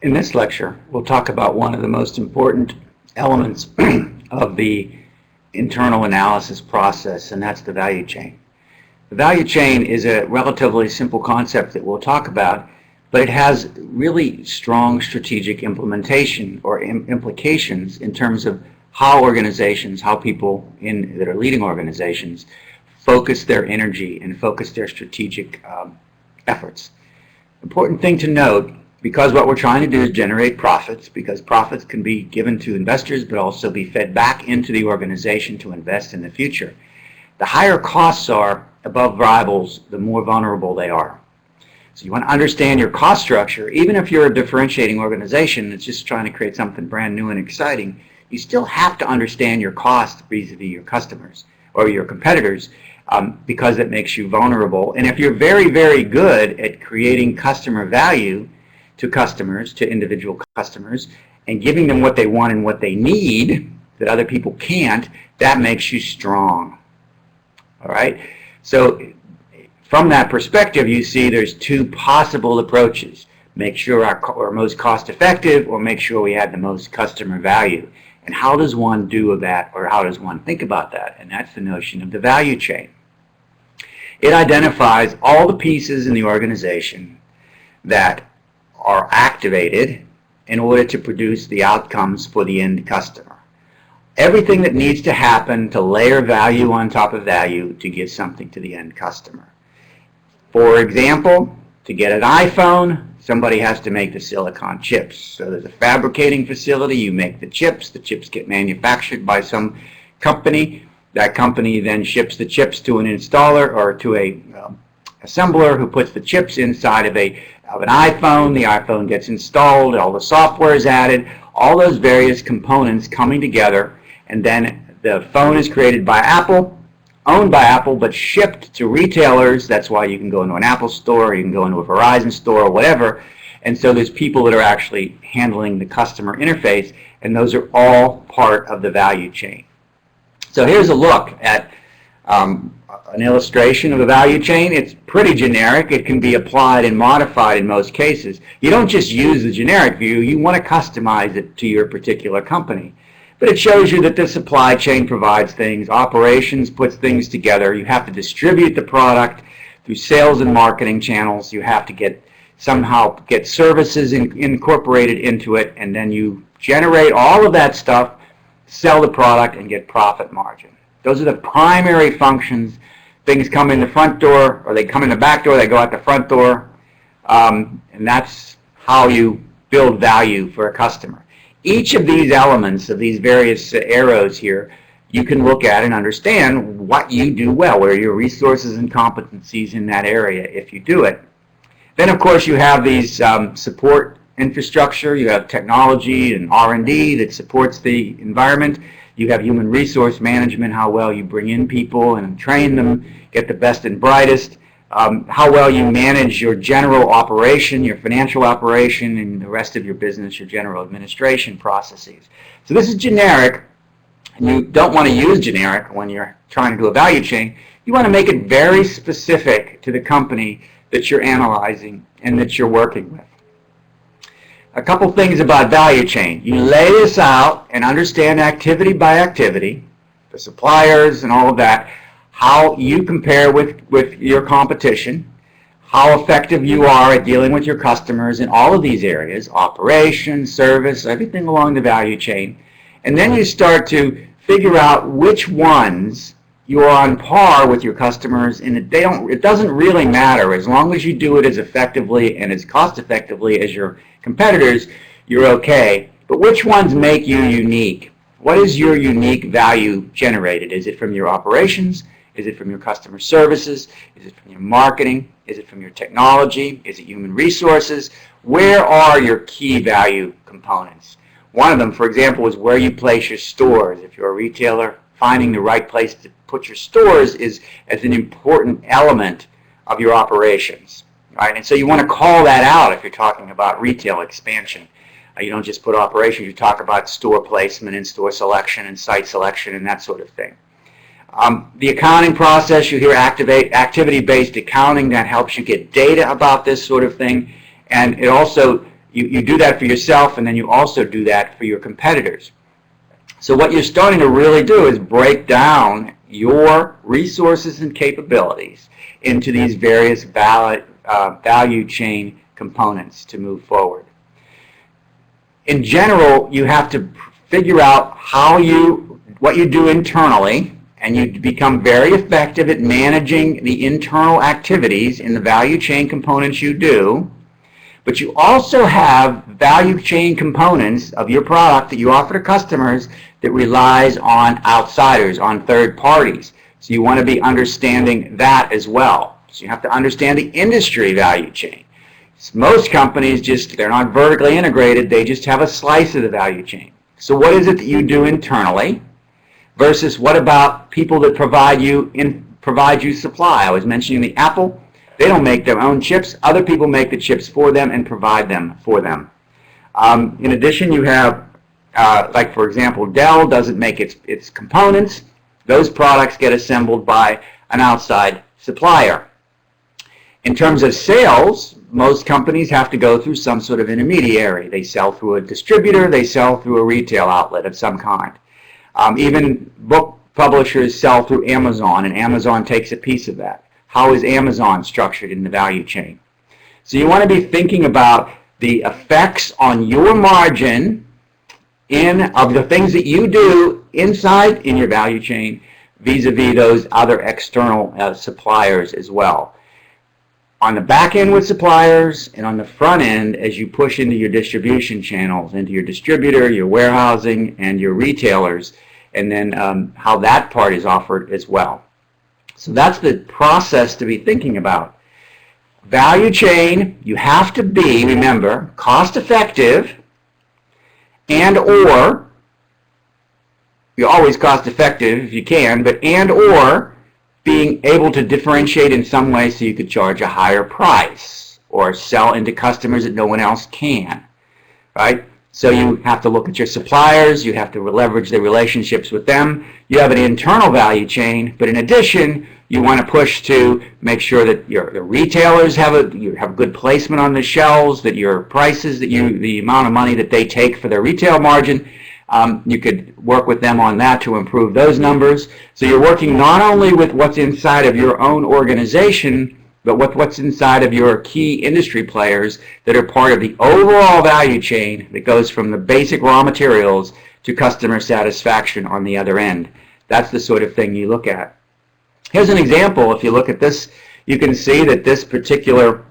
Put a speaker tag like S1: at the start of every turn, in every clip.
S1: In this lecture, we'll talk about one of the most important elements of the internal analysis process, and that's the value chain. The value chain is a relatively simple concept that we'll talk about, but it has really strong strategic implementation or implications in terms of how organizations, how people that are leading organizations focus their energy and focus their strategic efforts. Important thing to note, because what we're trying to do is generate profits, because profits can be given to investors but also be fed back into the organization to invest in the future. The higher costs are above rivals, the more vulnerable they are. So you want to understand your cost structure. Even if you're a differentiating organization that's just trying to create something brand new and exciting, you still have to understand your cost vis-a-vis your customers or your competitors, because it makes you vulnerable. And if you're very, very good at creating customer value to customers, to individual customers, and giving them what they want and what they need that other people can't, that makes you strong. All right? So from that perspective, you see there's two possible approaches. Make sure we're most cost effective, or make sure we add the most customer value. And how does one do that, or how does one think about that? And that's the notion of the value chain. It identifies all the pieces in the organization that are activated in order to produce the outcomes for the end customer. Everything that needs to happen to layer value on top of value to give something to the end customer. For example, to get an iPhone, somebody has to make the silicon chips. So there's a fabricating facility, you make the chips get manufactured by some company. That company then ships the chips to an installer or to a assembler who puts the chips inside of an iPhone. The iPhone gets installed, all the software is added, all those various components coming together, and then the phone is created by Apple, owned by Apple, but shipped to retailers. That's why you can go into an Apple store, you can go into a Verizon store, or whatever. And so there's people that are actually handling the customer interface, and those are all part of the value chain. So here's a look at an illustration of the value chain. It's pretty generic. It can be applied and modified in most cases. You don't just use the generic view. You want to customize it to your particular company. But it shows you that the supply chain provides things, operations puts things together. You have to distribute the product through sales and marketing channels. You have to somehow get services incorporated into it, and then you generate all of that stuff, sell the product, and get profit margin. Those are the primary functions. Things come in the front door, or they come in the back door, they go out the front door, and that's how you build value for a customer. Each of these elements, of these various arrows here, you can look at and understand what you do well, where your resources and competencies in that area if you do it. Then, of course, you have these support infrastructure. You have technology and R&D that supports the environment. You have human resource management, how well you bring in people and train them, get the best and brightest, how well you manage your general operation, your financial operation, and the rest of your business, your general administration processes. So this is generic, and you don't want to use generic when you're trying to do a value chain. You want to make it very specific to the company that you're analyzing and that you're working with. A couple things about value chain. You lay this out and understand activity by activity, the suppliers and all of that, how you compare with your competition, how effective you are at dealing with your customers in all of these areas, operations, service, everything along the value chain. And then you start to figure out which ones you are on par with your customers, and it doesn't really matter. As long as you do it as effectively and as cost effectively as your competitors, you're okay. But which ones make you unique? What is your unique value generated? Is it from your operations? Is it from your customer services? Is it from your marketing? Is it from your technology? Is it human resources? Where are your key value components? One of them, for example, is where you place your stores. If you're a retailer, finding the right place to put your stores is as an important element of your operations. Right? And so you want to call that out if you're talking about retail expansion. You don't just put operations, you talk about store placement and store selection and site selection and that sort of thing. The accounting process, you hear activity-based accounting, that helps you get data about this sort of thing. And it also You do that for yourself, and then you also do that for your competitors. So what you're starting to really do is break down your resources and capabilities into these various value chain components to move forward. In general, you have to figure out what you do internally, and you become very effective at managing the internal activities in the value chain components you do. But you also have value chain components of your product that you offer to customers that relies on outsiders, on third parties. So you want to be understanding that as well. So you have to understand the industry value chain. Most companies they're not vertically integrated, they just have a slice of the value chain. So what is it that you do internally versus what about people that provide you supply? I was mentioning the Apple. They don't make their own chips. Other people make the chips for them and provide them for them. In addition, you have, like for example, Dell doesn't make its components. Those products get assembled by an outside supplier. In terms of sales, most companies have to go through some sort of intermediary. They sell through a distributor, they sell through a retail outlet of some kind. Even book publishers sell through Amazon, and Amazon takes a piece of that. How is Amazon structured in the value chain? So you want to be thinking about the effects on your margin of the things that you do inside in your value chain vis-a-vis those other external suppliers as well. On the back end with suppliers, and on the front end as you push into your distribution channels, into your distributor, your warehousing, and your retailers, and then how that part is offered as well. So that's the process to be thinking about. Value chain, you have to be, remember, cost effective, and or, you're always cost effective if you can, but and or being able to differentiate in some way so you could charge a higher price or sell into customers that no one else can, right? So you have to look at your suppliers, you have to leverage the relationships with them. You have an internal value chain, but in addition, you want to push to make sure that the retailers you have good placement on the shelves, that your prices, the amount of money that they take for their retail margin, you could work with them on that to improve those numbers. So you're working not only with what's inside of your own organization, but what's inside of your key industry players that are part of the overall value chain that goes from the basic raw materials to customer satisfaction on the other end. That's the sort of thing you look at. Here's an example. If you look at this, you can see that this particular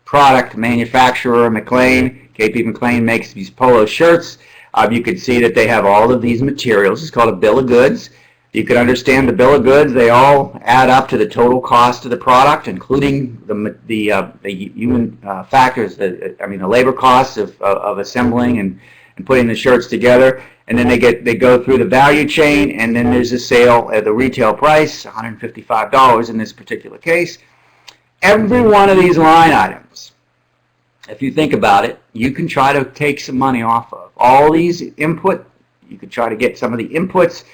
S1: product manufacturer, KP McLean, makes these polo shirts. You can see that they have all of these materials. It's called a bill of goods. You can understand the bill of goods. They all add up to the total cost of the product, including the human factors, the labor costs of assembling and putting the shirts together. And then they go through the value chain, and then there's a sale at the retail price, $155 in this particular case. Every one of these line items, if you think about it, you can try to take some money off of. All these input, you could try to get some of the inputs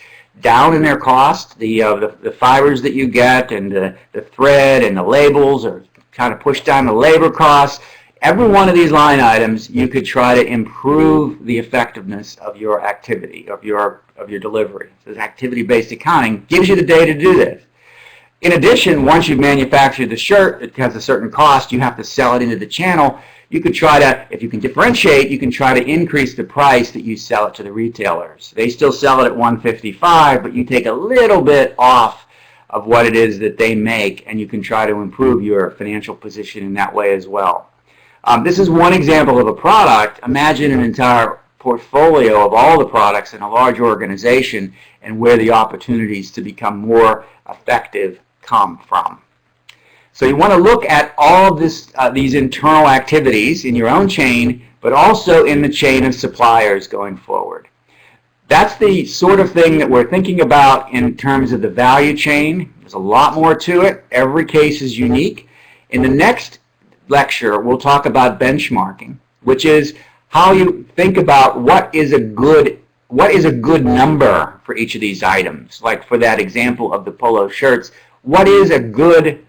S1: down in their cost, the fibers that you get and the thread and the labels, or kind of push down the labor costs. Every one of these line items, you could try to improve the effectiveness of your activity, of your delivery. So this activity-based accounting gives you the data to do this. In addition, once you've manufactured the shirt, it has a certain cost, you have to sell it into the channel. You could try to, if you can differentiate, you can try to increase the price that you sell it to the retailers. They still sell it at $155, but you take a little bit off of what it is that they make, and you can try to improve your financial position in that way as well. This is one example of a product. Imagine an entire portfolio of all the products in a large organization and where the opportunities to become more effective come from. So you want to look at all of these internal activities in your own chain, but also in the chain of suppliers going forward. That's the sort of thing that we're thinking about in terms of the value chain. There's a lot more to it. Every case is unique. In the next lecture, we'll talk about benchmarking, which is how you think about what is a good number for each of these items. Like for that example of the polo shirts, what is a good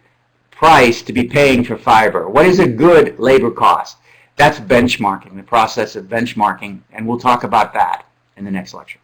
S1: price to be paying for fiber? What is a good labor cost? That's benchmarking, the process of benchmarking, and we'll talk about that in the next lecture.